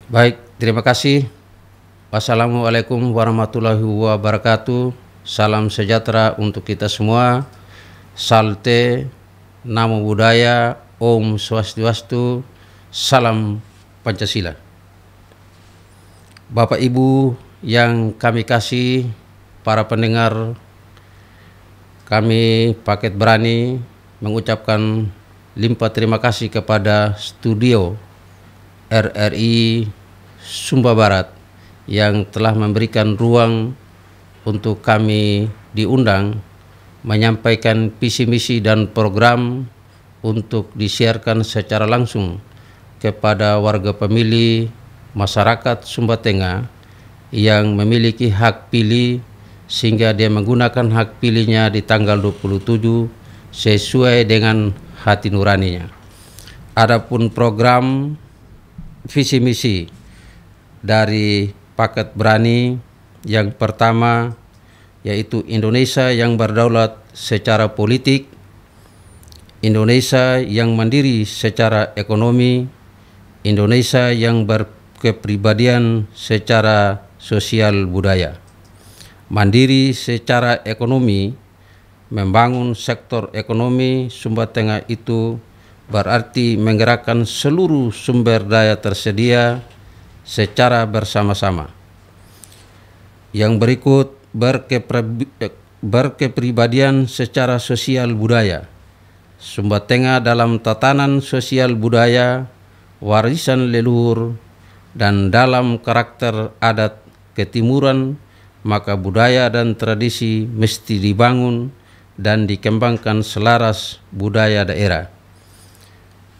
Baik, terima kasih. Wassalamualaikum warahmatullahi wabarakatuh. Salam sejahtera untuk kita semua. Salte, Namo Buddhaya, Om Swastiastu, Salam Pancasila. Bapak Ibu yang kami kasih, para pendengar, kami Paket Berani mengucapkan limpah terima kasih kepada studio RRI Sumba Barat yang telah memberikan ruang untuk kami diundang menyampaikan visi misi dan program untuk disiarkan secara langsung kepada warga pemilih masyarakat Sumba Tengah yang memiliki hak pilih, sehingga dia menggunakan hak pilihnya di tanggal 27 sesuai dengan hati nuraninya. Adapun program visi misi dari Paket Berani yang pertama yaitu Indonesia yang berdaulat secara politik, Indonesia yang mandiri secara ekonomi, Indonesia yang berkepribadian secara sosial budaya. Mandiri secara ekonomi, membangun sektor ekonomi Sumba Tengah itu berarti menggerakkan seluruh sumber daya tersedia secara bersama-sama. Yang berikut, berkepribadian secara sosial budaya. Sumba Tengah dalam tatanan sosial budaya, warisan leluhur, dan dalam karakter adat ketimuran, maka budaya dan tradisi mesti dibangun dan dikembangkan selaras budaya daerah.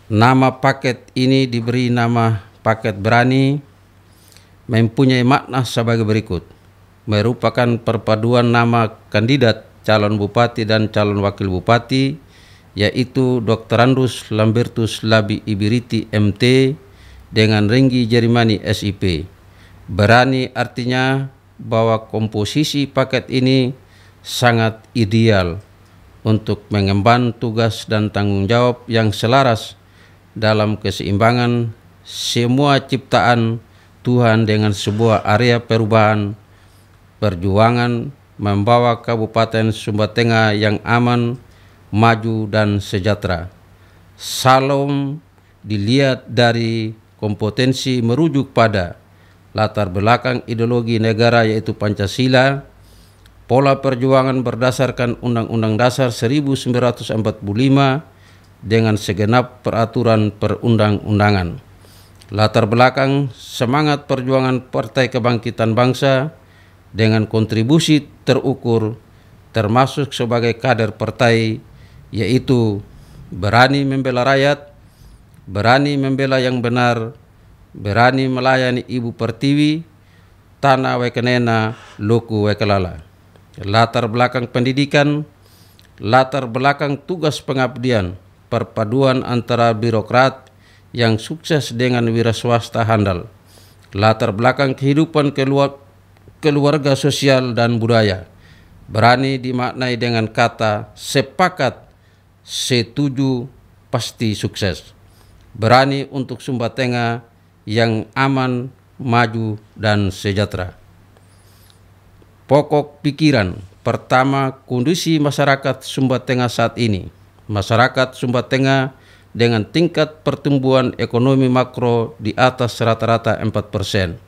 Nama paket ini diberi nama Paket Berani, mempunyai makna sebagai berikut. Merupakan perpaduan nama kandidat calon bupati dan calon wakil bupati, yaitu Dr. Andus Lambertus Labi Ibiriti MT dengan Renggi Jerimani SIP. Berani artinya bahwa komposisi paket ini sangat ideal untuk mengemban tugas dan tanggung jawab yang selaras dalam keseimbangan semua ciptaan Tuhan dengan sebuah area perubahan perjuangan membawa Kabupaten Sumba Tengah yang aman, maju, dan sejahtera. Salam dilihat dari kompetensi merujuk pada latar belakang ideologi negara yaitu Pancasila, pola perjuangan berdasarkan Undang-Undang Dasar 1945 dengan segenap peraturan perundang-undangan. Latar belakang semangat perjuangan Partai Kebangkitan Bangsa dengan kontribusi terukur termasuk sebagai kader partai, yaitu berani membela rakyat, berani membela yang benar, berani melayani Ibu Pertiwi, tanah wekenena, loku wekelala. Latar belakang pendidikan, latar belakang tugas pengabdian, perpaduan antara birokrat yang sukses dengan wira swasta handal. Latar belakang kehidupan keluarga sosial dan budaya. Berani dimaknai dengan kata sepakat, setuju, pasti sukses. Berani untuk Sumba Tengah yang aman, maju, dan sejahtera. Pokok pikiran pertama, kondisi masyarakat Sumba Tengah saat ini. Masyarakat Sumba Tengah dengan tingkat pertumbuhan ekonomi makro di atas rata-rata 4%,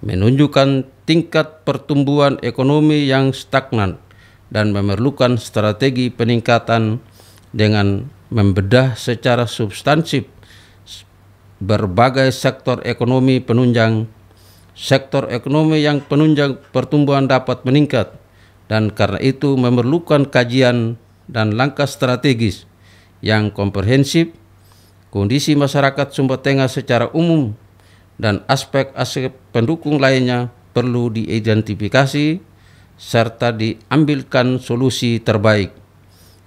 menunjukkan tingkat pertumbuhan ekonomi yang stagnan dan memerlukan strategi peningkatan dengan membedah secara substansif berbagai sektor ekonomi penunjang. Sektor ekonomi yang penunjang pertumbuhan dapat meningkat, dan karena itu memerlukan kajian dan langkah strategis yang komprehensif. Kondisi masyarakat Sumba Tengah secara umum dan aspek-aspek pendukung lainnya perlu diidentifikasi serta diambilkan solusi terbaik.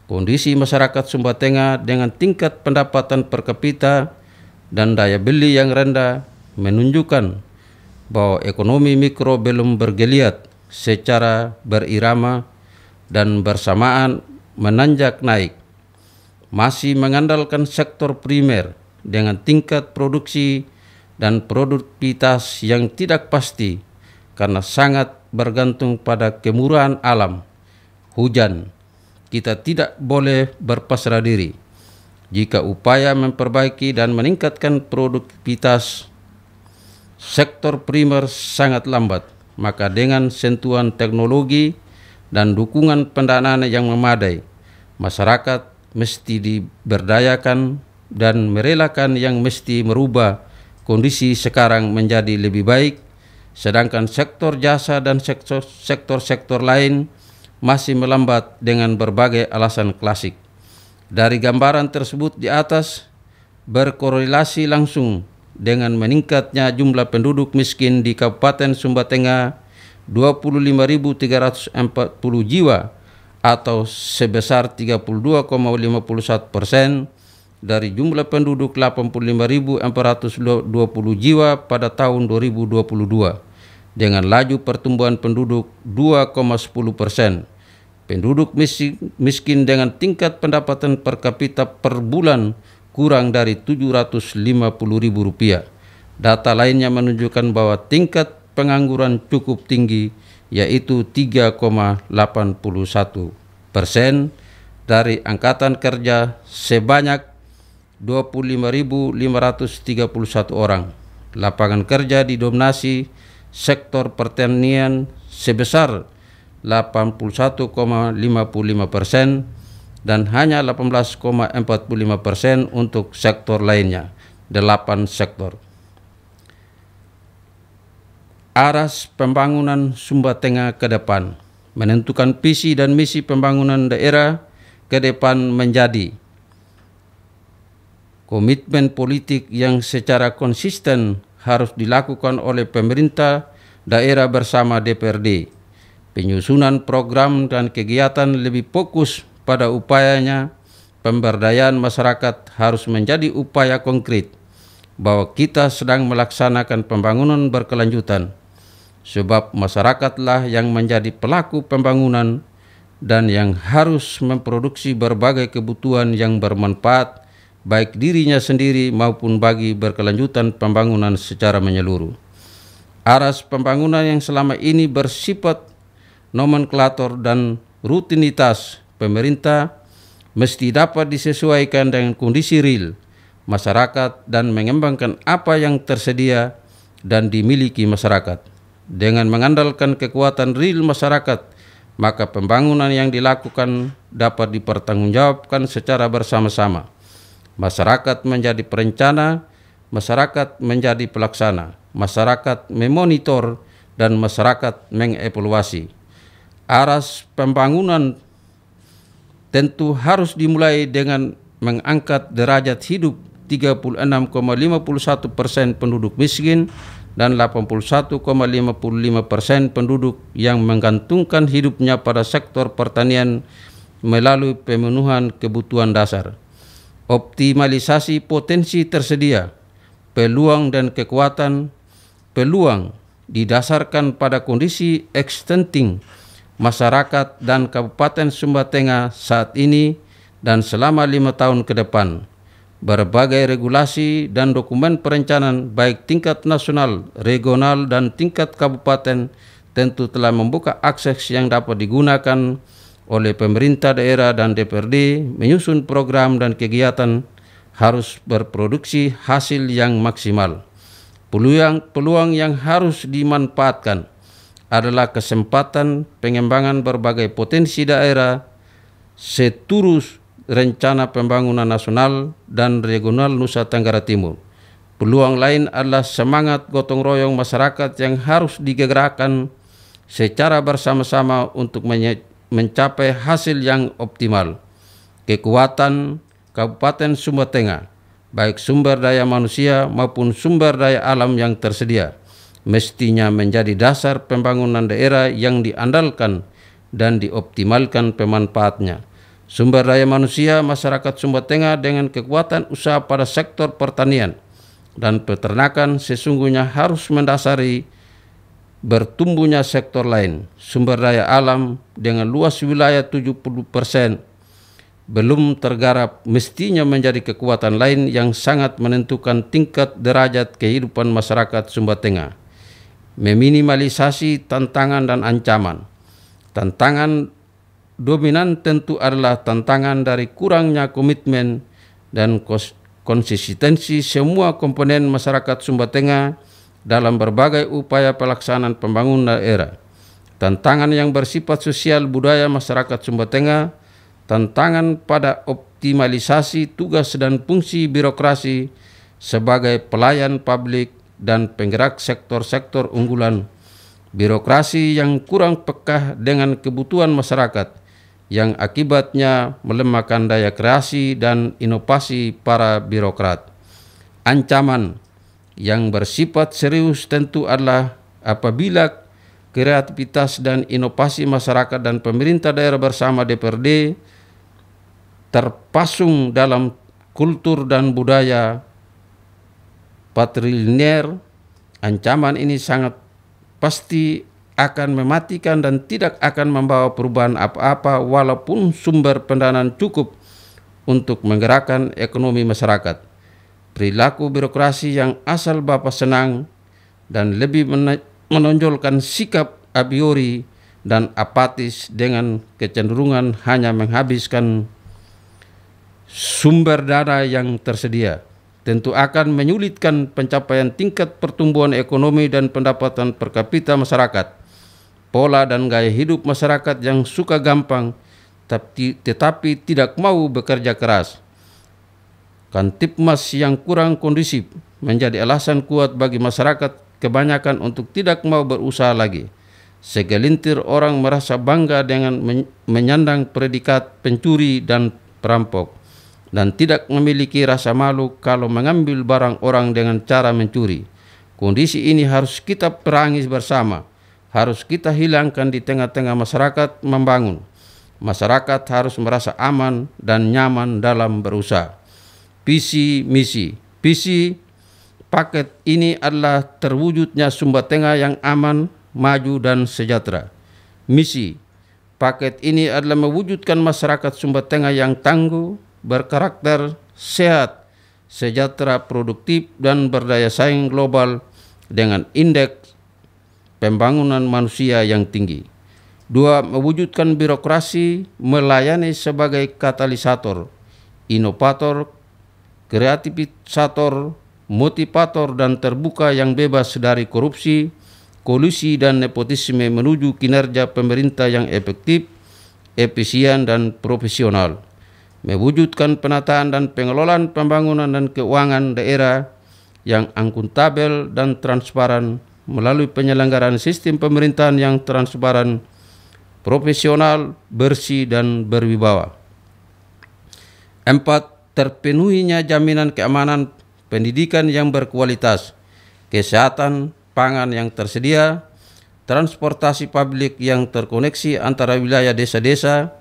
Kondisi masyarakat Sumba Tengah dengan tingkat pendapatan per kapita dan daya beli yang rendah menunjukkan bahwa ekonomi mikro belum bergeliat secara berirama dan bersamaan menanjak naik. Masih mengandalkan sektor primer dengan tingkat produksi dan produktivitas yang tidak pasti karena sangat bergantung pada kemurahan alam, hujan. Kita tidak boleh berpasrah diri. Jika upaya memperbaiki dan meningkatkan produktivitas sektor primer sangat lambat, maka dengan sentuhan teknologi dan dukungan pendanaan yang memadai, masyarakat mesti diberdayakan dan merelakan yang mesti merubah kondisi sekarang menjadi lebih baik, sedangkan sektor jasa dan sektor-sektor lain masih melambat dengan berbagai alasan klasik. Dari gambaran tersebut di atas berkorelasi langsung dengan meningkatnya jumlah penduduk miskin di Kabupaten Sumba Tengah 25.340 jiwa atau sebesar 32,51% dari jumlah penduduk 85.420 jiwa pada tahun 2022 dengan laju pertumbuhan penduduk 2,10%. Penduduk miskin dengan tingkat pendapatan per kapita per bulan kurang dari Rp750.000. Data lainnya menunjukkan bahwa tingkat pengangguran cukup tinggi, yaitu 3,81% dari angkatan kerja sebanyak 25.531 orang. Lapangan kerja didominasi sektor pertanian sebesar 81,55% dan hanya 18,45% untuk sektor lainnya, 8 sektor. Aras pembangunan Sumba Tengah ke depan, menentukan visi dan misi pembangunan daerah ke depan menjadi komitmen politik yang secara konsisten harus dilakukan oleh pemerintah daerah bersama DPRD. Penyusunan program dan kegiatan lebih fokus pada upayanya. Pemberdayaan masyarakat harus menjadi upaya konkret bahwa kita sedang melaksanakan pembangunan berkelanjutan, sebab masyarakatlah yang menjadi pelaku pembangunan dan yang harus memproduksi berbagai kebutuhan yang bermanfaat baik dirinya sendiri maupun bagi berkelanjutan pembangunan secara menyeluruh. Aras pembangunan yang selama ini bersifat nomenklatur dan rutinitas pemerintah mesti dapat disesuaikan dengan kondisi real masyarakat dan mengembangkan apa yang tersedia dan dimiliki masyarakat. Dengan mengandalkan kekuatan real masyarakat, maka pembangunan yang dilakukan dapat dipertanggungjawabkan secara bersama-sama. Masyarakat menjadi perencana, masyarakat menjadi pelaksana, masyarakat memonitor, dan masyarakat mengevaluasi. Aras pembangunan tentu harus dimulai dengan mengangkat derajat hidup 36,51% penduduk miskin dan 81,55% penduduk yang menggantungkan hidupnya pada sektor pertanian melalui pemenuhan kebutuhan dasar. Optimalisasi potensi tersedia, peluang dan kekuatan. Peluang didasarkan pada kondisi existing masyarakat dan Kabupaten Sumba Tengah saat ini dan selama 5 tahun ke depan. Berbagai regulasi dan dokumen perencanaan baik tingkat nasional, regional, dan tingkat kabupaten tentu telah membuka akses yang dapat digunakan oleh pemerintah daerah dan DPRD menyusun program dan kegiatan harus berproduksi hasil yang maksimal. Peluang yang harus dimanfaatkan adalah kesempatan pengembangan berbagai potensi daerah seturut rencana pembangunan nasional dan regional Nusa Tenggara Timur. Peluang lain adalah semangat gotong royong masyarakat yang harus digerakkan secara bersama-sama untuk mencapai hasil yang optimal. Kekuatan Kabupaten Sumba Tengah, baik sumber daya manusia maupun sumber daya alam yang tersedia, mestinya menjadi dasar pembangunan daerah yang diandalkan dan dioptimalkan pemanfaatnya. Sumber daya manusia masyarakat Sumba Tengah dengan kekuatan usaha pada sektor pertanian dan peternakan sesungguhnya harus mendasari bertumbuhnya sektor lain. Sumber daya alam dengan luas wilayah 70% belum tergarap mestinya menjadi kekuatan lain yang sangat menentukan tingkat derajat kehidupan masyarakat Sumba Tengah. Meminimalisasi tantangan dan ancaman. Tantangan dominan tentu adalah tantangan dari kurangnya komitmen dan konsistensi semua komponen masyarakat Sumba Tengah dalam berbagai upaya pelaksanaan pembangunan daerah. Tantangan yang bersifat sosial budaya masyarakat Sumba Tengah, tantangan pada optimalisasi tugas dan fungsi birokrasi sebagai pelayan publik dan penggerak sektor-sektor unggulan, birokrasi yang kurang peka dengan kebutuhan masyarakat, yang akibatnya melemahkan daya kreasi dan inovasi para birokrat. Ancaman yang bersifat serius tentu adalah apabila kreativitas dan inovasi masyarakat dan pemerintah daerah bersama DPRD terpasung dalam kultur dan budaya patrilinear. Ancaman ini sangat pasti akan mematikan dan tidak akan membawa perubahan apa-apa walaupun sumber pendanaan cukup untuk menggerakkan ekonomi masyarakat. Perilaku birokrasi yang asal Bapak senang dan lebih menonjolkan sikap a priori dan apatis dengan kecenderungan hanya menghabiskan sumber dana yang tersedia, tentu akan menyulitkan pencapaian tingkat pertumbuhan ekonomi dan pendapatan per kapita masyarakat. Pola dan gaya hidup masyarakat yang suka gampang tetapi tidak mau bekerja keras. Kantipmas yang kurang kondusif menjadi alasan kuat bagi masyarakat kebanyakan untuk tidak mau berusaha lagi. Segelintir orang merasa bangga dengan menyandang predikat pencuri dan perampok, dan tidak memiliki rasa malu kalau mengambil barang orang dengan cara mencuri. Kondisi ini harus kita perangi bersama, harus kita hilangkan di tengah-tengah masyarakat membangun. Masyarakat harus merasa aman dan nyaman dalam berusaha. Visi misi. Visi paket ini adalah terwujudnya Sumba Tengah yang aman, maju dan sejahtera. Misi paket ini adalah mewujudkan masyarakat Sumba Tengah yang tangguh, berkarakter, sehat, sejahtera, produktif, dan berdaya saing global dengan indeks pembangunan manusia yang tinggi. 2. Mewujudkan birokrasi melayani sebagai katalisator, inovator, kreativisator, motivator, dan terbuka yang bebas dari korupsi, kolusi, dan nepotisme menuju kinerja pemerintah yang efektif, efisien, dan profesional. Mewujudkan penataan dan pengelolaan pembangunan dan keuangan daerah yang akuntabel dan transparan melalui penyelenggaraan sistem pemerintahan yang transparan, profesional, bersih, dan berwibawa. 4. Terpenuhinya jaminan keamanan pendidikan yang berkualitas, kesehatan pangan yang tersedia, transportasi publik yang terkoneksi antara wilayah desa-desa,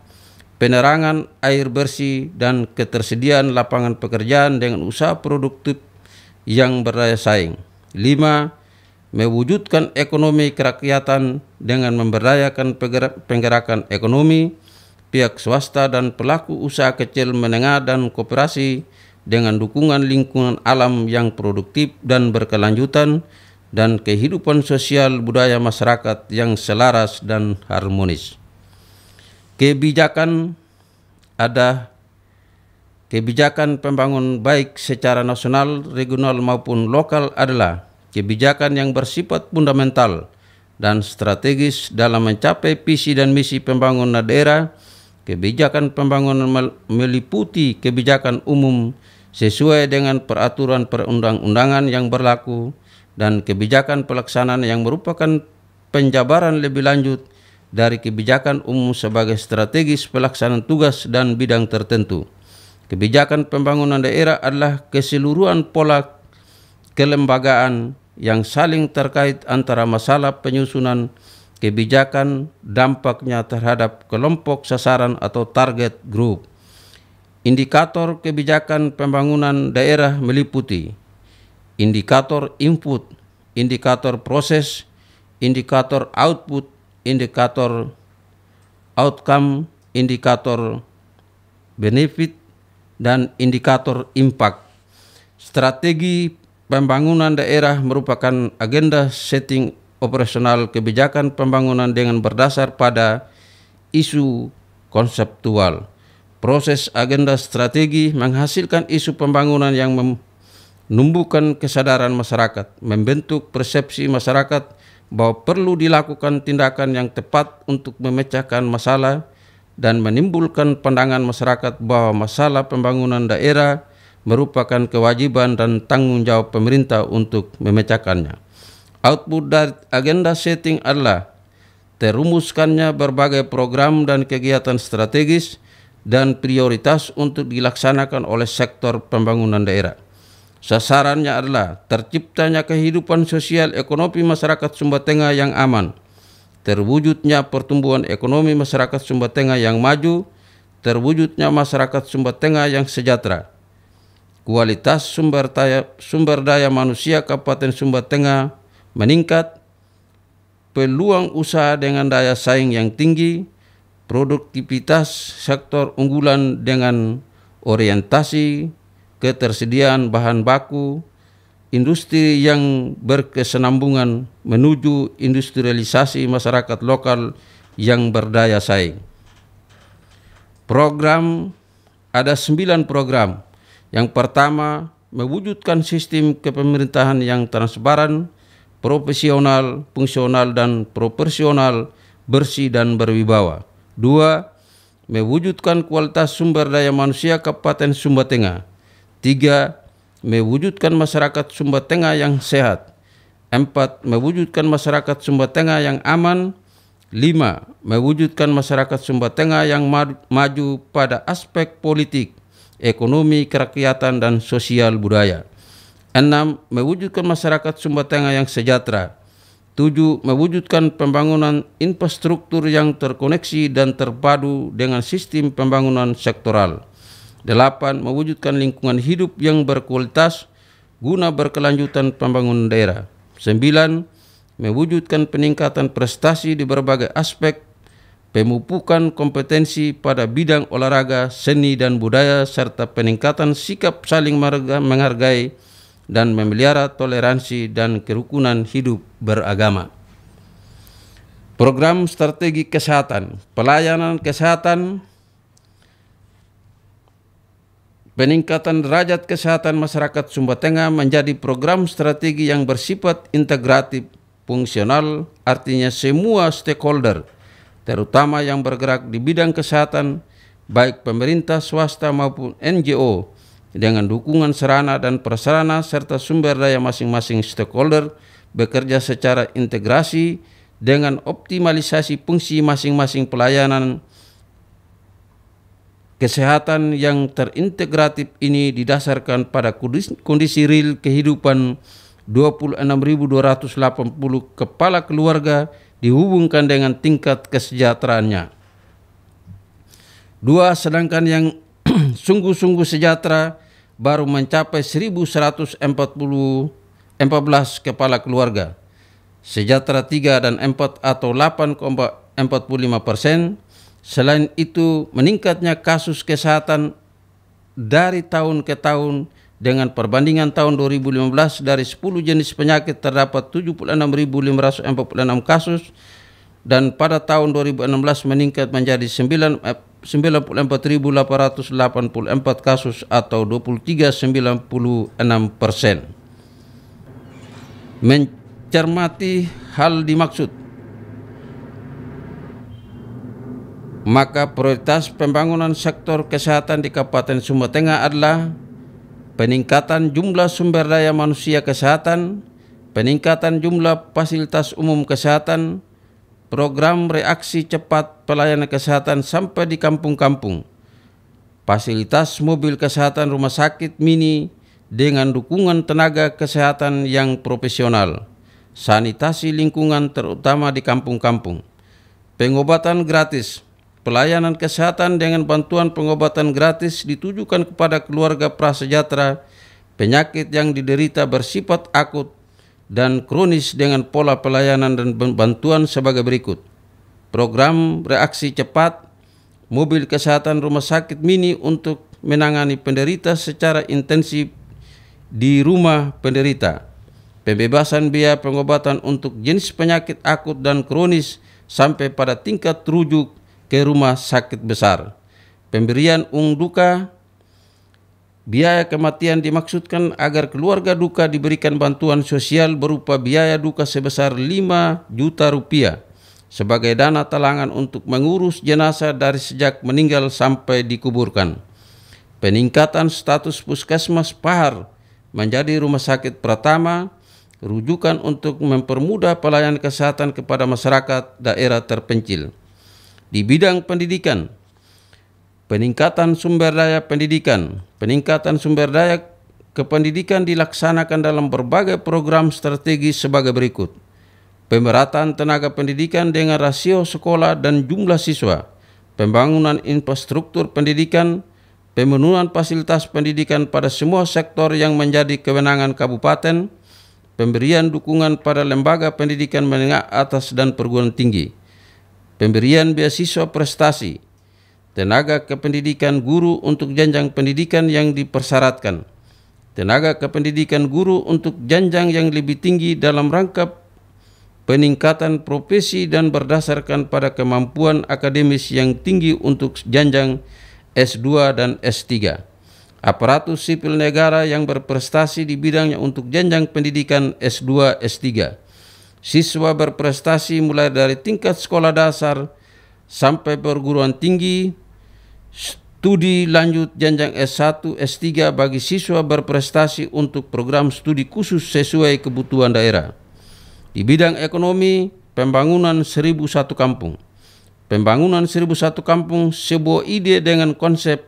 penerangan air bersih, dan ketersediaan lapangan pekerjaan dengan usaha produktif yang berdaya saing. 5. Mewujudkan ekonomi kerakyatan dengan memberdayakan penggerakan ekonomi, pihak swasta dan pelaku usaha kecil menengah dan koperasi dengan dukungan lingkungan alam yang produktif dan berkelanjutan dan kehidupan sosial budaya masyarakat yang selaras dan harmonis. Kebijakan pembangunan baik secara nasional, regional maupun lokal adalah kebijakan yang bersifat fundamental dan strategis dalam mencapai visi dan misi pembangunan daerah. Kebijakan pembangunan meliputi kebijakan umum sesuai dengan peraturan perundang-undangan yang berlaku dan kebijakan pelaksanaan yang merupakan penjabaran lebih lanjut dari kebijakan umum sebagai strategis pelaksanaan tugas dan bidang tertentu. Kebijakan pembangunan daerah adalah keseluruhan pola kelembagaan yang saling terkait antara masalah penyusunan kebijakan, dampaknya terhadap kelompok sasaran atau target group. Indikator kebijakan pembangunan daerah meliputi indikator input, indikator proses, indikator output, indikator outcome, indikator benefit, dan indikator impact. Strategi pembangunan daerah merupakan agenda setting operasional kebijakan pembangunan dengan berdasar pada isu konseptual. Proses agenda strategi menghasilkan isu pembangunan yang menumbuhkan kesadaran masyarakat, membentuk persepsi masyarakat bahwa perlu dilakukan tindakan yang tepat untuk memecahkan masalah, dan menimbulkan pandangan masyarakat bahwa masalah pembangunan daerah merupakan kewajiban dan tanggung jawab pemerintah untuk memecahkannya. Output dari agenda setting adalah terumuskannya berbagai program dan kegiatan strategis dan prioritas untuk dilaksanakan oleh sektor pembangunan daerah. Sasarannya adalah terciptanya kehidupan sosial ekonomi masyarakat Sumba Tengah yang aman, terwujudnya pertumbuhan ekonomi masyarakat Sumba Tengah yang maju, terwujudnya masyarakat Sumba Tengah yang sejahtera, kualitas sumber daya manusia Kabupaten Sumba Tengah meningkat, peluang usaha dengan daya saing yang tinggi, produktivitas sektor unggulan dengan orientasi ketersediaan bahan baku, industri yang berkesinambungan menuju industrialisasi masyarakat lokal yang berdaya saing. Program, ada 9 program. Yang pertama, mewujudkan sistem kepemerintahan yang transparan, profesional, fungsional, dan proporsional, bersih dan berwibawa. 2. Mewujudkan kualitas sumber daya manusia Kabupaten Sumba Tengah. 3. Mewujudkan masyarakat Sumba Tengah yang sehat. 4. Mewujudkan masyarakat Sumba Tengah yang aman. 5. Mewujudkan masyarakat Sumba Tengah yang maju pada aspek politik, ekonomi, kerakyatan, dan sosial budaya. 6. Mewujudkan masyarakat Sumba Tengah yang sejahtera. 7. Mewujudkan pembangunan infrastruktur yang terkoneksi dan terpadu dengan sistem pembangunan sektoral. 8. Mewujudkan lingkungan hidup yang berkualitas guna berkelanjutan pembangunan daerah. 9. Mewujudkan peningkatan prestasi di berbagai aspek, pemupukan kompetensi pada bidang olahraga, seni, dan budaya, serta peningkatan sikap saling menghargai dan memelihara toleransi dan kerukunan hidup beragama. Program strategi kesehatan, pelayanan kesehatan, peningkatan derajat kesehatan masyarakat Sumba Tengah menjadi program strategi yang bersifat integratif, fungsional, artinya semua stakeholder, terutama yang bergerak di bidang kesehatan, baik pemerintah, swasta maupun NGO, dengan dukungan sarana dan prasarana serta sumber daya masing-masing stakeholder bekerja secara integrasi dengan optimalisasi fungsi masing-masing pelayanan kesehatan yang terintegratif ini didasarkan pada kondisi real kehidupan 26.280 kepala keluarga dihubungkan dengan tingkat kesejahteraannya. 2. Sedangkan yang sungguh-sungguh sejahtera baru mencapai 1.114 kepala keluarga. Sejahtera 3 dan 4 atau 8,45%. Selain itu, meningkatnya kasus kesehatan dari tahun ke tahun dengan perbandingan tahun 2015 dari 10 jenis penyakit terdapat 76.546 kasus dan pada tahun 2016 meningkat menjadi 94.884 kasus atau 23,96%. Mencermati hal dimaksud, maka prioritas pembangunan sektor kesehatan di Kabupaten Sumba Tengah adalah peningkatan jumlah sumber daya manusia kesehatan, peningkatan jumlah fasilitas umum kesehatan, program reaksi cepat pelayanan kesehatan sampai di kampung-kampung, fasilitas mobil kesehatan rumah sakit mini dengan dukungan tenaga kesehatan yang profesional, sanitasi lingkungan terutama di kampung-kampung, pengobatan gratis. Pelayanan kesehatan dengan bantuan pengobatan gratis ditujukan kepada keluarga prasejahtera, penyakit yang diderita bersifat akut dan kronis dengan pola pelayanan dan bantuan sebagai berikut. Program reaksi cepat mobil kesehatan rumah sakit mini untuk menangani penderita secara intensif di rumah penderita, pembebasan biaya pengobatan untuk jenis penyakit akut dan kronis sampai pada tingkat rujuk ke rumah sakit besar. Pemberian duka, biaya kematian dimaksudkan agar keluarga duka diberikan bantuan sosial berupa biaya duka sebesar 5 juta rupiah sebagai dana talangan untuk mengurus jenazah dari sejak meninggal sampai dikuburkan. Peningkatan status puskesmas Pahar menjadi rumah sakit pertama rujukan untuk mempermudah pelayanan kesehatan kepada masyarakat daerah terpencil. Di bidang pendidikan, peningkatan sumber daya pendidikan. Peningkatan sumber daya kependidikan dilaksanakan dalam berbagai program strategis sebagai berikut. Pemerataan tenaga pendidikan dengan rasio sekolah dan jumlah siswa, pembangunan infrastruktur pendidikan, pemenuhan fasilitas pendidikan pada semua sektor yang menjadi kewenangan kabupaten, pemberian dukungan pada lembaga pendidikan menengah atas dan perguruan tinggi, pemberian beasiswa prestasi, tenaga kependidikan guru untuk jenjang pendidikan yang dipersyaratkan, tenaga kependidikan guru untuk jenjang yang lebih tinggi dalam rangka peningkatan profesi dan berdasarkan pada kemampuan akademis yang tinggi untuk jenjang S2 dan S3. Aparatus sipil negara yang berprestasi di bidangnya untuk jenjang pendidikan S2, S3. Siswa berprestasi mulai dari tingkat sekolah dasar sampai perguruan tinggi, studi lanjut jenjang S1, S3 bagi siswa berprestasi untuk program studi khusus sesuai kebutuhan daerah. Di bidang ekonomi, pembangunan 1001 kampung. Pembangunan 1001 kampung sebuah ide dengan konsep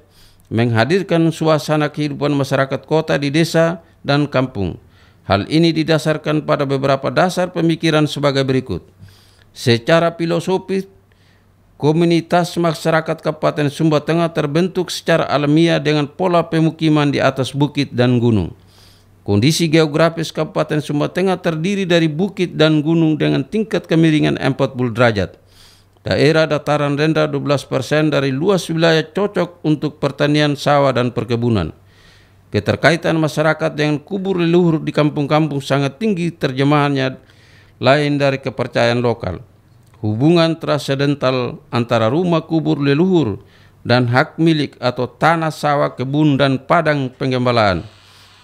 menghadirkan suasana kehidupan masyarakat kota di desa dan kampung. Hal ini didasarkan pada beberapa dasar pemikiran sebagai berikut. Secara filosofis, komunitas masyarakat Kabupaten Sumba Tengah terbentuk secara alamiah dengan pola pemukiman di atas bukit dan gunung. Kondisi geografis Kabupaten Sumba Tengah terdiri dari bukit dan gunung dengan tingkat kemiringan 40 derajat. Daerah dataran rendah 12% dari luas wilayah cocok untuk pertanian sawah dan perkebunan. Keterkaitan masyarakat dengan kubur leluhur di kampung-kampung sangat tinggi, terjemahannya lain dari kepercayaan lokal. Hubungan transendental antara rumah kubur leluhur dan hak milik atau tanah sawah, kebun, dan padang penggembalaan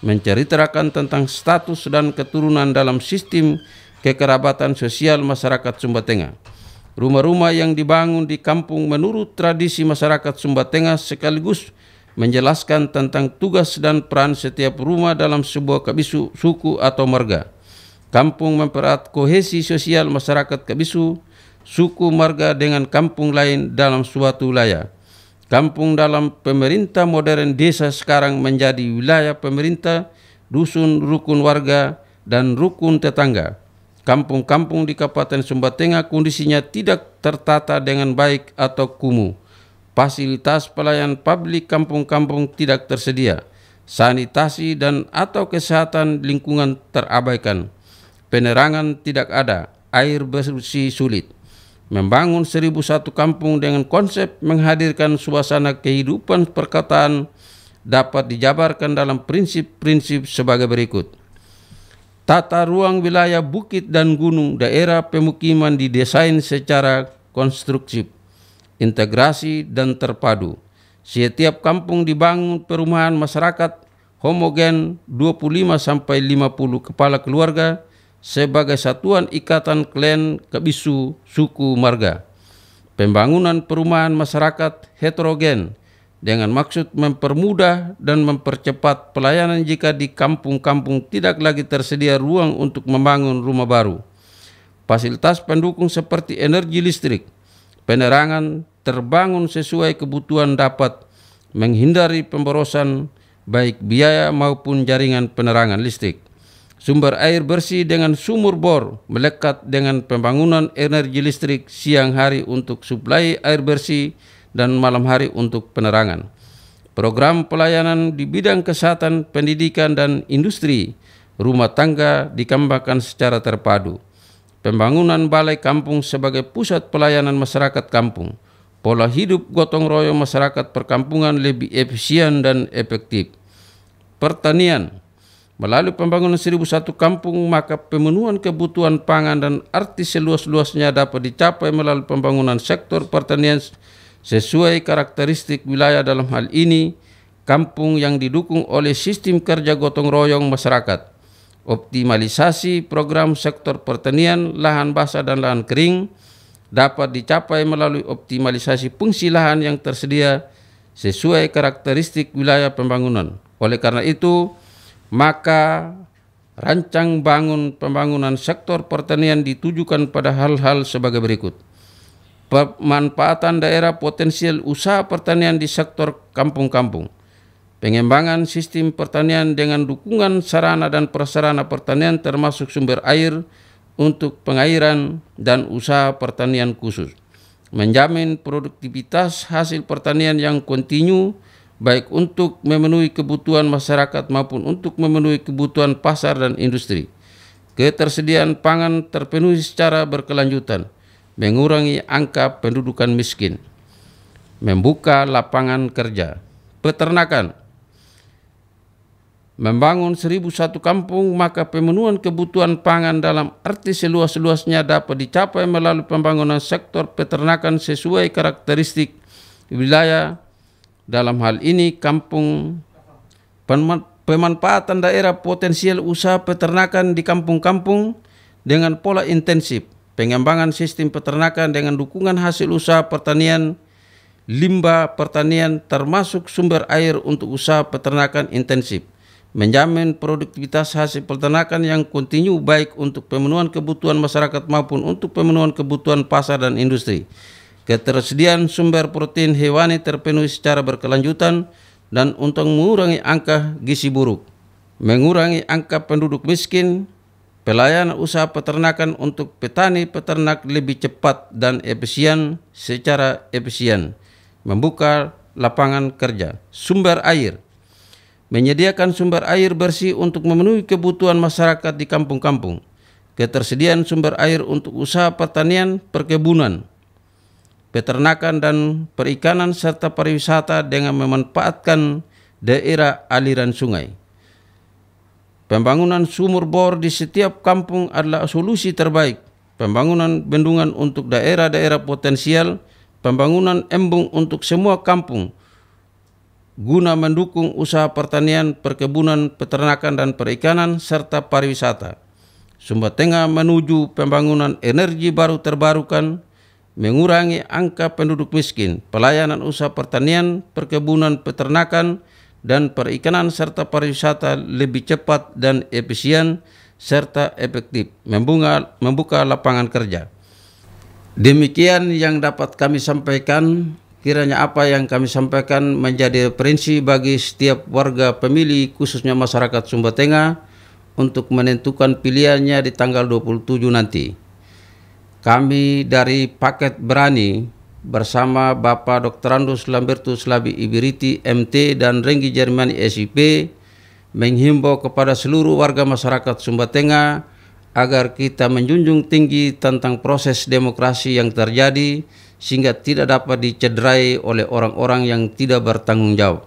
menceritakan tentang status dan keturunan dalam sistem kekerabatan sosial masyarakat Sumba Tengah. Rumah-rumah yang dibangun di kampung menurut tradisi masyarakat Sumba Tengah sekaligus menjelaskan tentang tugas dan peran setiap rumah dalam sebuah kabisu, suku atau marga. Kampung mempererat kohesi sosial masyarakat kabisu, suku, marga dengan kampung lain dalam suatu wilayah. Kampung dalam pemerintah modern desa sekarang menjadi wilayah pemerintah, dusun, rukun warga, dan rukun tetangga. Kampung-kampung di Kabupaten Sumba Tengah kondisinya tidak tertata dengan baik atau kumuh. Fasilitas pelayanan publik kampung-kampung tidak tersedia. Sanitasi dan atau kesehatan lingkungan terabaikan. Penerangan tidak ada, air bersih sulit. Membangun 1001 kampung dengan konsep menghadirkan suasana kehidupan perkotaan dapat dijabarkan dalam prinsip-prinsip sebagai berikut. Tata ruang wilayah bukit dan gunung daerah pemukiman didesain secara konstruktif, integrasi, dan terpadu. Setiap kampung dibangun perumahan masyarakat homogen 25-50 kepala keluarga sebagai satuan ikatan klan, kabisu, suku, marga. Pembangunan perumahan masyarakat heterogen dengan maksud mempermudah dan mempercepat pelayanan jika di kampung-kampung tidak lagi tersedia ruang untuk membangun rumah baru. Fasilitas pendukung seperti energi listrik, penerangan terbangun sesuai kebutuhan dapat menghindari pemborosan baik biaya maupun jaringan penerangan listrik. Sumber air bersih dengan sumur bor melekat dengan pembangunan energi listrik siang hari untuk suplai air bersih dan malam hari untuk penerangan. Program pelayanan di bidang kesehatan, pendidikan, dan industri rumah tangga dikembangkan secara terpadu. Pembangunan balai kampung sebagai pusat pelayanan masyarakat kampung. pola hidup gotong royong masyarakat perkampungan lebih efisien dan efektif. Pertanian. Melalui pembangunan 1001 kampung, maka pemenuhan kebutuhan pangan dan arti seluas-luasnya dapat dicapai melalui pembangunan sektor pertanian sesuai karakteristik wilayah, dalam hal ini kampung yang didukung oleh sistem kerja gotong royong masyarakat. Optimalisasi program sektor pertanian, lahan basah dan lahan kering dapat dicapai melalui optimalisasi fungsi lahan yang tersedia sesuai karakteristik wilayah pembangunan. Oleh karena itu, maka rancang bangun pembangunan sektor pertanian ditujukan pada hal-hal sebagai berikut. Pemanfaatan daerah potensial usaha pertanian di sektor kampung-kampung. Pengembangan sistem pertanian dengan dukungan sarana dan prasarana pertanian termasuk sumber air untuk pengairan dan usaha pertanian khusus. Menjamin produktivitas hasil pertanian yang kontinu, baik untuk memenuhi kebutuhan masyarakat maupun untuk memenuhi kebutuhan pasar dan industri. Ketersediaan pangan terpenuhi secara berkelanjutan, mengurangi angka pendudukan miskin, membuka lapangan kerja. Peternakan. Membangun 1001 kampung, maka pemenuhan kebutuhan pangan dalam arti seluas-luasnya dapat dicapai melalui pembangunan sektor peternakan sesuai karakteristik wilayah. Dalam hal ini kampung, pemanfaatan daerah potensial usaha peternakan di kampung-kampung dengan pola intensif, pengembangan sistem peternakan dengan dukungan hasil usaha pertanian, limbah pertanian termasuk sumber air untuk usaha peternakan intensif, menjamin produktivitas hasil peternakan yang kontinu baik untuk pemenuhan kebutuhan masyarakat maupun untuk pemenuhan kebutuhan pasar dan industri. Ketersediaan sumber protein hewani terpenuhi secara berkelanjutan dan untuk mengurangi angka gizi buruk, mengurangi angka penduduk miskin, pelayanan usaha peternakan untuk petani peternak lebih cepat dan efisien secara efisien, membuka lapangan kerja. Sumber air. Menyediakan sumber air bersih untuk memenuhi kebutuhan masyarakat di kampung-kampung. Ketersediaan sumber air untuk usaha pertanian, perkebunan, peternakan dan perikanan serta pariwisata dengan memanfaatkan daerah aliran sungai. Pembangunan sumur bor di setiap kampung adalah solusi terbaik. Pembangunan bendungan untuk daerah-daerah potensial, pembangunan embung untuk semua kampung guna mendukung usaha pertanian, perkebunan, peternakan dan perikanan serta pariwisata. Sumba Tengah menuju pembangunan energi baru terbarukan, mengurangi angka penduduk miskin, pelayanan usaha pertanian, perkebunan, peternakan, dan perikanan serta pariwisata lebih cepat dan efisien serta efektif, membuka lapangan kerja. Demikian yang dapat kami sampaikan. Kiranya apa yang kami sampaikan menjadi referensi bagi setiap warga pemilih, khususnya masyarakat Sumba Tengah, untuk menentukan pilihannya di tanggal 27 nanti. Kami dari Paket Berani bersama Bapak Dr. Andus Lambertus Labi Ibiriti MT dan Renggi Jermani SIP menghimbau kepada seluruh warga masyarakat Sumba Tengah agar kita menjunjung tinggi tentang proses demokrasi yang terjadi sehingga tidak dapat dicederai oleh orang-orang yang tidak bertanggung jawab.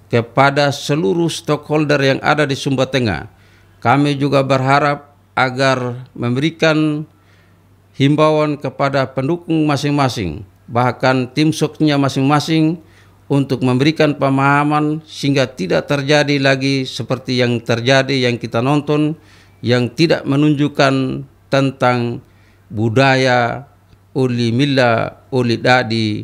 Kepada seluruh stakeholder yang ada di Sumba Tengah, kami juga berharap agar memberikan himbauan kepada pendukung masing-masing, bahkan tim suksesnya masing-masing, untuk memberikan pemahaman sehingga tidak terjadi lagi seperti yang terjadi yang kita nonton, yang tidak menunjukkan tentang budaya uli mila uli dadi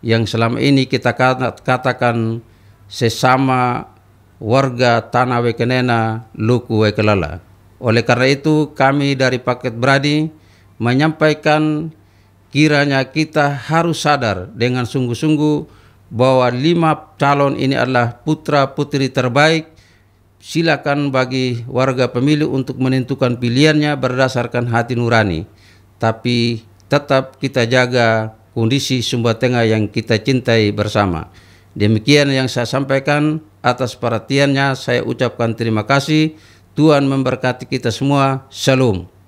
yang selama ini kita katakan sesama warga tanah wekenena luku wekelala. Oleh karena itu kami dari Paket Berani menyampaikan kiranya kita harus sadar dengan sungguh-sungguh bahwa 5 calon ini adalah putra-putri terbaik. Silakan bagi warga pemilih untuk menentukan pilihannya berdasarkan hati nurani. Tapi tetap kita jaga kondisi Sumba Tengah yang kita cintai bersama. Demikian yang saya sampaikan. Atas perhatiannya saya ucapkan terima kasih. Tuhan memberkati kita semua. Shalom.